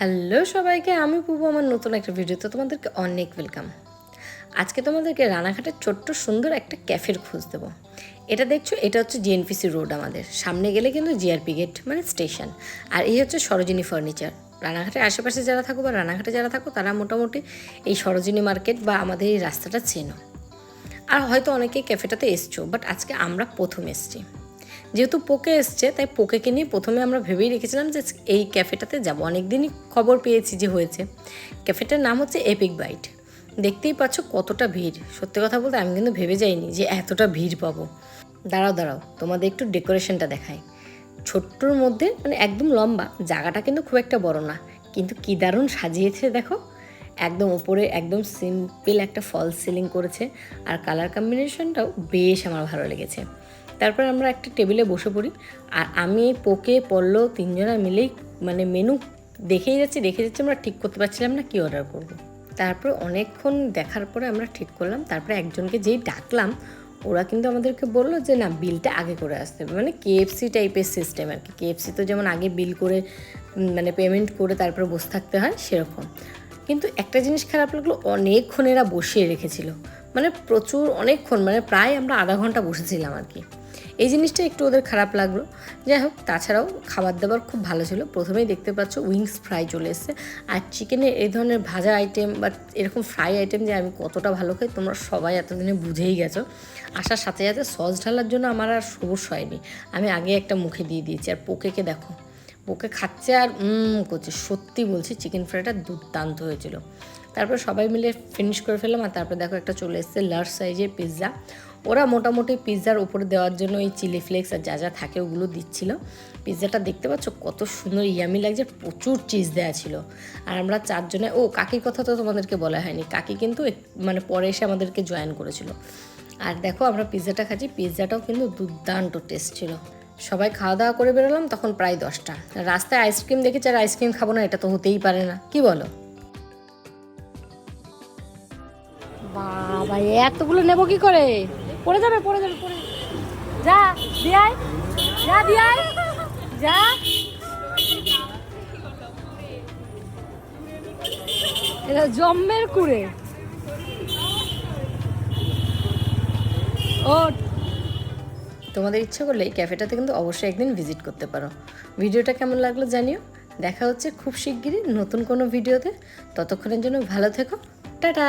Hello সবাইকে, আমি পুবু আমার নতুন একটা ভিডিওতে তোমাদেরকে অনেক ওয়েলকাম। আজকে তোমাদেরকে রানাঘাটের ছোট্ট সুন্দর একটা ক্যাফের খোঁজ দেবো। এটা দেখছো, এটা হচ্ছে জিএনপিসি রোড। আমাদের সামনে গেলে কিন্তু জিআরপি গেট মানে স্টেশন, আর এই হচ্ছে সরোজিনী ফার্নিচার। রানাঘাটের আশেপাশে যারা থাকো বা রানাঘাটে যারা থাকো তারা মোটামুটি এই সরোজিনী মার্কেট বা আমাদের এই রাস্তাটা চেনো। আর হয়তো অনেকেই ক্যাফেটাতে এসছো, বাট আজকে আমরা প্রথম এসছি। যেহেতু পোকে এসছে তাই পোকেকে নিয়ে প্রথমে আমরা ভেবেই রেখেছিলাম যে এই ক্যাফেটাতে যাবো। অনেক দিনই খবর পেয়েছি যে হয়েছে। ক্যাফেটার নাম হচ্ছে এপিক বাইট। দেখতেই পাচ্ছ কতটা ভিড়। সত্যি কথা বলতে আমি কিন্তু ভেবে যাইনি যে এতটা ভিড় পাবো। দাঁড়াও তোমাদের একটু ডেকোরেশনটা দেখাই। ছোট্টর মধ্যে মানে একদম লম্বা, জায়গাটা কিন্তু খুব একটা বড় না, কিন্তু কী দারুণ সাজিয়েছে দেখো। একদম ওপরে একদম সিম্পল একটা ফলস সিলিং করেছে, আর কালার কম্বিনেশনটাও বেশ আমার ভালো লেগেছে। তারপর আমরা একটা টেবিলে বসে পড়ি, আর আমি পোকে পড়লো তিনজনা মিলেই মানে মেনু দেখে যাচ্ছি আমরা ঠিক করতে পারছিলাম না কী অর্ডার করব। তারপর অনেকক্ষণ দেখার পরে আমরা ঠিক করলাম। তারপরে একজনকে যেই ডাকলাম, ওরা কিন্তু আমাদেরকে বললো যে না, বিলটা আগে করে আসতে হবে। মানে কেএফসি টাইপের সিস্টেম আর কি। কেএফসি তো যেমন আগে বিল করে মানে পেমেন্ট করে তারপরে বসে থাকতে হয়, সেরকম। কিন্তু একটা জিনিস খারাপ লাগলো, অনেকক্ষণ এরা বসিয়ে রেখেছিল, মানে প্রচুর অনেকক্ষণ, মানে প্রায় আমরা আধা ঘন্টা বসেছিলাম আর কি। এই জিনিসটা একটু ওদের খারাপ লাগলো। যাই হোক, তাছাড়াও খাবার দাবার খুব ভালো ছিল। প্রথমেই দেখতে পাচ্ছ উইংস ফ্রাই চলে এসছে, আর চিকেনের এই ধরনের ভাজা আইটেম বা এরকম ফ্রাই আইটেম যে আমি কতটা ভালো খাই তোমরা সবাই এতদিনে বুঝেই গেছো। আসার সাথে সাথে সস ঢালার জন্য আমার আর সমস্যা হয়নি, আমি আগে একটা মুখে দিয়ে দিয়েছি। আর পোকেকে দেখো, পোকে খাচ্ছে আর করছে। সত্যি বলছি, চিকেন ফ্রাইটা দুর্দান্ত হয়েছিল। তারপর সবাই মিলে ফিনিশ করে ফেললাম। আর তারপরে দেখো একটা চলে এসছে লার্জ সাইজের পিৎজা। ওরা মোটামুটি পিৎজার উপরে দেওয়ার জন্য এই চিলি ফ্লেক্স আর যা যা থাকে ওগুলো দিচ্ছিল। পিৎজাটা দেখতে পাচ্ছ কত সুন্দর ইয়ামি লাগছে, প্রচুর চিজ দেওয়া ছিল। আর আমরা চারজনে, কাকির কথা তো তোমাদেরকে বলা হয়নি, কাকি কিন্তু মানে পরে এসে আমাদেরকে জয়েন করেছিল। আর দেখো আমরা পিৎজাটা খাচ্ছি, পিৎজাটাও কিন্তু দুর্দান্ত টেস্ট ছিল। সবাই খাওয়া দাওয়া করে বেরোলাম তখন প্রায় 10টা। রাস্তায় আইসক্রিম দেখেছি, আর আইসক্রিম খাবো না এটা তো হতেই পারে না, কি বলো? বাবা, এতগুলো নেবো কি করে? পড়ে যাবে যা দিয়াই, যা এটা জম্মের কুড়ে। ও, তোমাদের ইচ্ছা করলে এই ক্যাফেটাতে কিন্তু অবশ্যই একদিন ভিজিট করতে পারো। ভিডিওটা কেমন লাগলো জানিও। দেখা হচ্ছে খুব শিগগিরই নতুন কোনো ভিডিওতে। ততক্ষণের জন্য ভালো থেকো, টাটা।